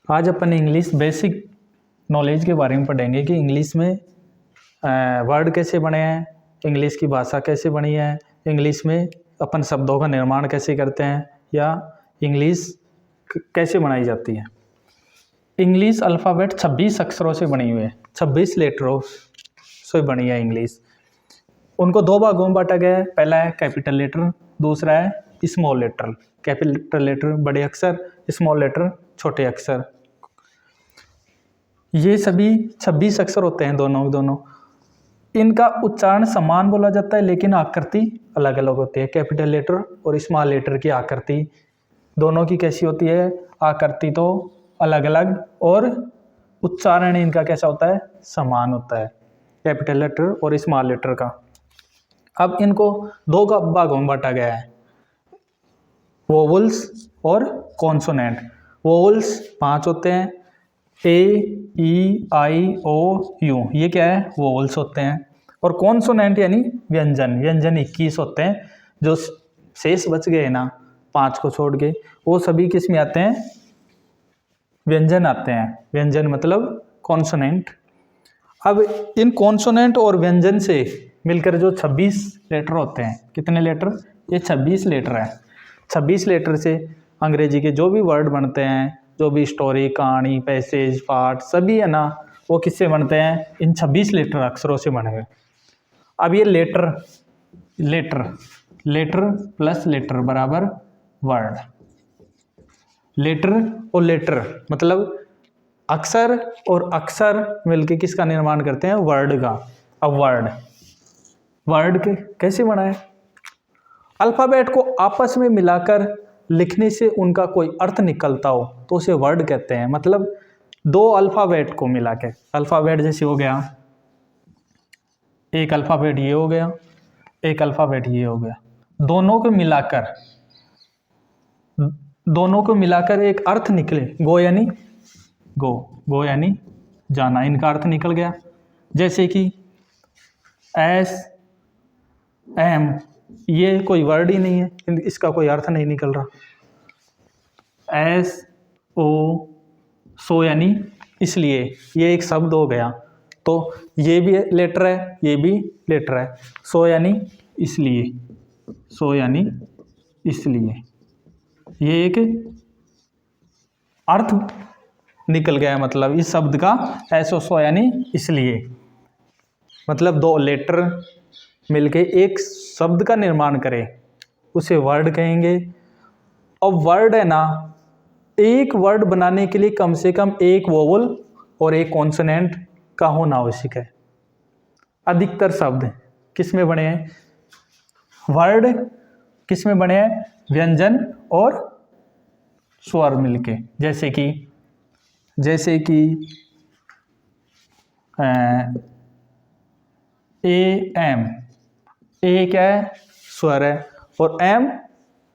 आज अपन English basic knowledge के बारे में पढ़ेंगे कि इंग्लिश में वर्ड कैसे बने हैं, इंग्लिश की भाषा कैसे बनी है, इंग्लिश में अपन शब्दों का निर्माण कैसे करते हैं या इंग्लिश कैसे बनाई जाती है। इंग्लिश अल्फ़ाबेट 26 अक्षरों से बनी हुई है, 26 लेटरों से बनी है इंग्लिश। उनको दो भागों में बांटा गया है। पहला है कैपिटल लेटर, दूसरा है स्मॉल लेटर। कैपिटल लेटर बड़े अक्षर, स्मॉल लेटर छोटे अक्षर। ये सभी 26 अक्षर होते हैं दोनों। इनका उच्चारण समान बोला जाता है लेकिन आकृति अलग अलग होती है। कैपिटल लेटर और स्मॉल लेटर की आकृति दोनों की कैसी होती है? आकृति तो अलग अलग और उच्चारण इनका कैसा होता है? समान होता है, कैपिटल लेटर और स्मॉल लेटर का। अब इनको दो भागों में बांटा गया है, वोवल्स और कॉन्सोनेंट। वोवल्स 5 होते हैं, ए, ई, आई, ओ, यू, ये क्या है? वोवल्स होते हैं। और कॉन्सोनेंट यानी व्यंजन 21 होते हैं। जो शेष बच गए ना 5 को छोड़ के, वो सभी किस में आते हैं? व्यंजन आते हैं। व्यंजन मतलब कॉन्सोनेंट। अब इन कॉन्सोनेंट और व्यंजन से मिलकर जो 26 लेटर होते हैं, कितने लेटर? ये 26 लेटर है। 26 लेटर से अंग्रेजी के जो भी वर्ड बनते हैं, जो भी स्टोरी, कहानी, पैसेज, पार्ट सभी है ना, वो किससे बनते हैं? इन 26 लेटर अक्षरों से बने हुए। अब ये लेटर प्लस लेटर बराबर वर्ड। लेटर और लेटर मतलब अक्षर और अक्षर मिलके किसका निर्माण करते हैं? वर्ड का। अब वर्ड के कैसे बना है? अल्फ़ाबेट को आपस में मिलाकर लिखने से उनका कोई अर्थ निकलता हो तो उसे वर्ड कहते हैं। मतलब दो अल्फ़ाबेट को मिला के, अल्फ़ाबेट जैसे हो गया, एक अल्फ़ाबेट ये हो गया, एक अल्फ़ाबेट ये हो गया, दोनों को मिलाकर एक अर्थ निकले। गो यानी जाना, इनका अर्थ निकल गया। जैसे कि एस, एम, ये कोई वर्ड ही नहीं है, इसका कोई अर्थ नहीं निकल रहा। एस, ओ, सो यानी इसलिए, ये एक शब्द हो गया। तो ये भी लेटर है, ये भी लेटर है। सो यानी इसलिए, ये एक अर्थ निकल गया। मतलब इस शब्द का एसो सो यानी इसलिए, मतलब दो लेटर मिलके एक शब्द का निर्माण करें, उसे वर्ड कहेंगे। और वर्ड है ना, एक वर्ड बनाने के लिए कम से कम एक वोवल और एक कॉन्सोनेंट का होना आवश्यक है। अधिकतर शब्द किस में बने हैं? वर्ड किस में बने हैं? व्यंजन और स्वर मिलके। जैसे कि ए, एम, ए क्या है? स्वर है, और एम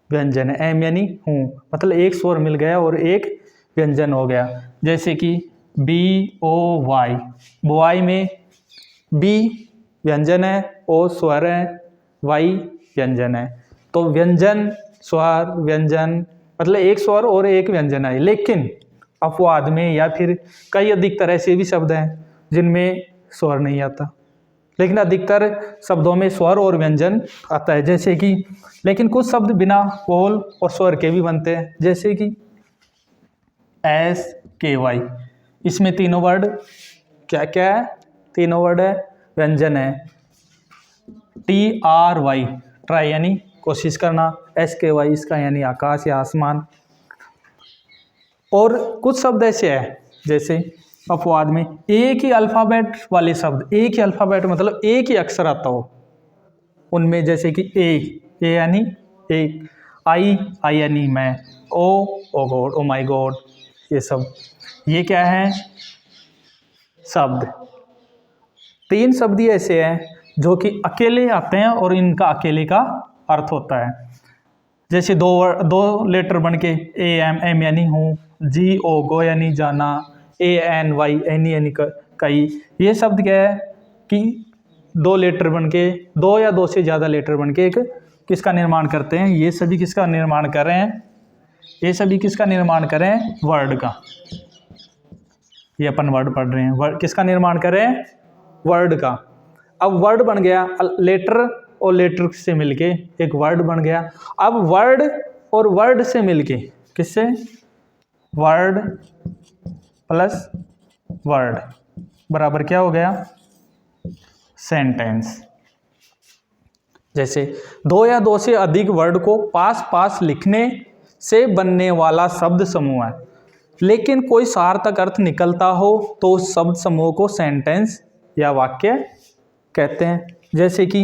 व्यंजन है। एम यानी हूँ, मतलब एक स्वर मिल गया और एक व्यंजन हो गया। जैसे कि बी, ओ, वाई, बुआई में बी व्यंजन है, ओ स्वर है, वाई व्यंजन है। तो व्यंजन, स्वर, व्यंजन मतलब एक स्वर और एक व्यंजन है। लेकिन अपवाद में या फिर कई अधिकतर ऐसे भी शब्द हैं जिनमें स्वर नहीं आता, लेकिन अधिकतर शब्दों में स्वर और व्यंजन आता है। जैसे कि लेकिन कुछ शब्द बिना वोवल और स्वर के भी बनते हैं। जैसे कि एस, के, वाई, इसमें तीनों वर्ड क्या है? तीनों वर्ड है, व्यंजन है। टी, आर, वाई, ट्राई यानी कोशिश करना। एस, के, वाई, इसका यानी आकाश या आसमान। और कुछ शब्द ऐसे हैं जैसे अपवाद में एक ही अल्फ़ाबेट वाले शब्द, एक ही अल्फ़ाबेट मतलब एक ही अक्षर आता हो उनमें। जैसे कि ए यानी एक, आई यानी मैं, ओ गॉड, ओ माई गॉड, ये सब ये क्या है? शब्द। 3 शब्द ही ऐसे हैं जो कि अकेले आते हैं और इनका अकेले का अर्थ होता है। जैसे दो लेटर बन के ए, एम यानी हूँ, जी, ओ, गो यानी जाना, ए, एन, वाई, एनी यानी कई। ये शब्द क्या है कि दो लेटर बन के, दो या दो से ज़्यादा लेटर बन के एक किसका निर्माण करते हैं? ये सभी किसका निर्माण कर रहे हैं? ये सभी किसका निर्माण कर रहे हैं? वर्ड का। ये अपन वर्ड पढ़ रहे हैं, वर्ड किसका निर्माण कर रहे हैं, वर्ड का। अब वर्ड बन गया, लेटर और लेटर से मिलके एक वर्ड बन गया। अब वर्ड और वर्ड से मिलके, किससे, वर्ड प्लस वर्ड बराबर क्या हो गया, सेंटेंस। जैसे दो या दो से अधिक वर्ड को पास पास लिखने से बनने वाला शब्द समूह है, लेकिन कोई सार्थक अर्थ निकलता हो तो उस शब्द समूह को सेंटेंस या वाक्य कहते हैं। जैसे कि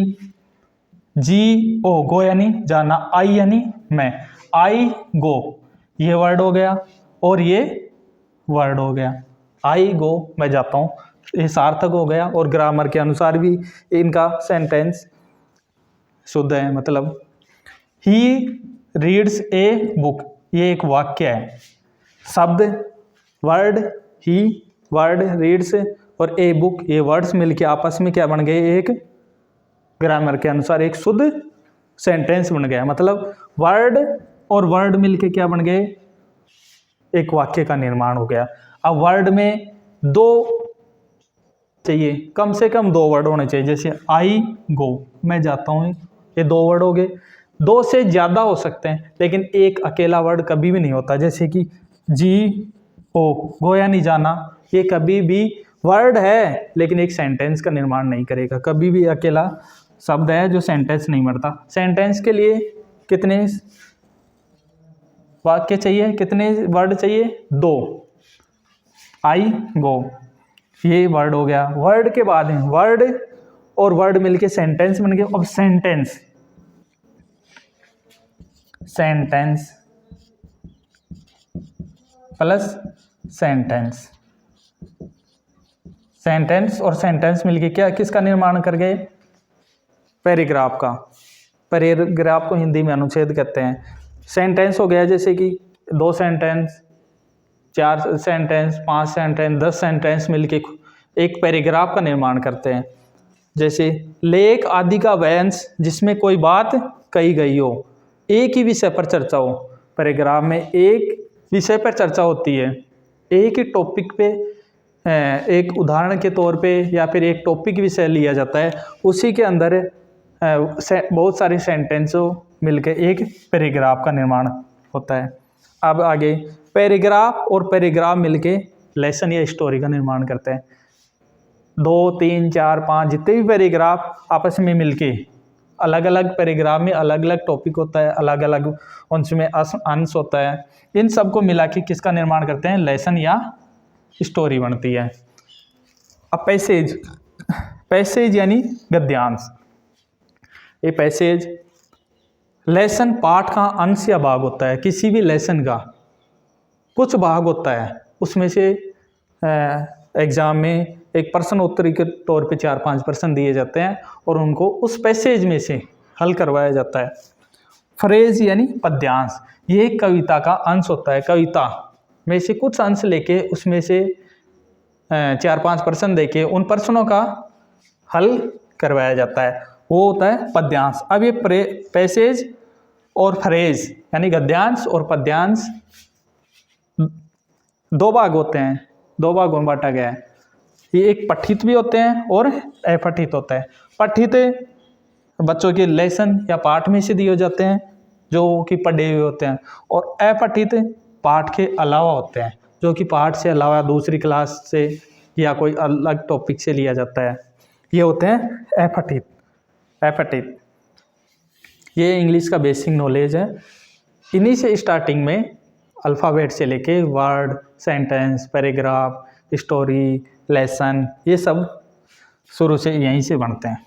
जी ओ गो यानी जाना, आई यानी मैं, आई गो ये वर्ड हो गया और ये वर्ड हो गया, आई गो मैं जाता हूँ, ये सार्थक हो गया और ग्रामर के अनुसार भी इनका सेंटेंस शुद्ध है। मतलब ही रीड्स ए बुक ये एक वाक्य है, शब्द वर्ड ही, वर्ड रीड्स और ए बुक ये वर्ड्स मिलके आपस में क्या बन गए, एक ग्रामर के अनुसार एक शुद्ध सेंटेंस बन गया। मतलब वर्ड और वर्ड मिलके क्या बन गए, एक वाक्य का निर्माण हो गया। अब वर्ड में दो चाहिए, कम से कम दो वर्ड होने चाहिए। जैसे आई गो मैं जाता हूँ, ये दो वर्ड हो गए। दो से ज़्यादा हो सकते हैं लेकिन एक अकेला वर्ड कभी भी नहीं होता। जैसे कि जी ओ गो यानी जाना, ये कभी भी वर्ड है लेकिन एक सेंटेंस का निर्माण नहीं करेगा, कभी भी अकेला शब्द है जो सेंटेंस नहीं बनता। सेंटेंस के लिए कितने वाक्य चाहिए, कितने वर्ड चाहिए, दो। आई गो ये वर्ड हो गया। वर्ड के बाद है वर्ड और वर्ड मिलके सेंटेंस बन गया। अब sentence, sentence plus sentence, sentence और सेंटेंस मिलके क्या किसका निर्माण कर गए, पैराग्राफ का। पैराग्राफ को हिंदी में अनुच्छेद कहते हैं। सेंटेंस हो गया जैसे कि दो सेंटेंस, चार सेंटेंस, पांच सेंटेंस, 10 सेंटेंस मिलके एक पैराग्राफ का निर्माण करते हैं। जैसे लेख आदि का वाक्यांश जिसमें कोई बात कही गई हो, एक ही विषय पर चर्चा हो। पैराग्राफ में एक विषय पर चर्चा होती है, एक ही टॉपिक पे, एक उदाहरण के तौर पे या फिर एक टॉपिक विषय लिया जाता है, उसी के अंदर बहुत सारे सेंटेंसों मिलकर एक पैराग्राफ का निर्माण होता है। अब आगे पैराग्राफ और पैराग्राफ मिलके लेसन या स्टोरी का निर्माण करते हैं। 2, 3, 4, 5 जितने भी पैराग्राफ आपस में मिलके, अलग अलग पैराग्राफ में अलग अलग टॉपिक होता है, अलग अलग उनमें अंश होता है, इन सबको मिला के किसका निर्माण करते हैं, लेसन या स्टोरी बनती है। अब पैसेज, पैसेज यानी गद्यांश। ये पैसेज लेसन पाठ का अंश या भाग होता है। किसी भी लेसन का कुछ भाग होता है, उसमें से एग्ज़ाम में एक प्रश्न उत्तरी के तौर पे 4-5 प्रश्न दिए जाते हैं और उनको उस पैसेज में से हल करवाया जाता है। फ्रेज यानी पद्यांश, ये एक कविता का अंश होता है। कविता में से कुछ अंश लेके उसमें से 4-5 प्रश्न देके उन प्रश्नों का हल करवाया जाता है, वो होता है पद्यांश। अब ये पैसेज और फ्रेज यानी गद्यांश और पद्यांश दो भाग होते हैं, दो भागों में बांटा गया है। ये एक पठित भी होते हैं और अपठित होता है। पठित बच्चों के लेसन या पाठ में से दिए जाते हैं जो कि पढ़े हुए होते हैं, और अपठित पाठ के अलावा होते हैं जो कि पाठ से अलावा दूसरी क्लास से या कोई अलग टॉपिक से लिया जाता है। ये होते हैं अपठित। अपठित ये इंग्लिश का बेसिक नॉलेज है। इन्हीं से स्टार्टिंग में अल्फ़ाबेट से लेके word, sentence, paragraph, story, lesson, ये सब शुरू से यहीं से बनते हैं।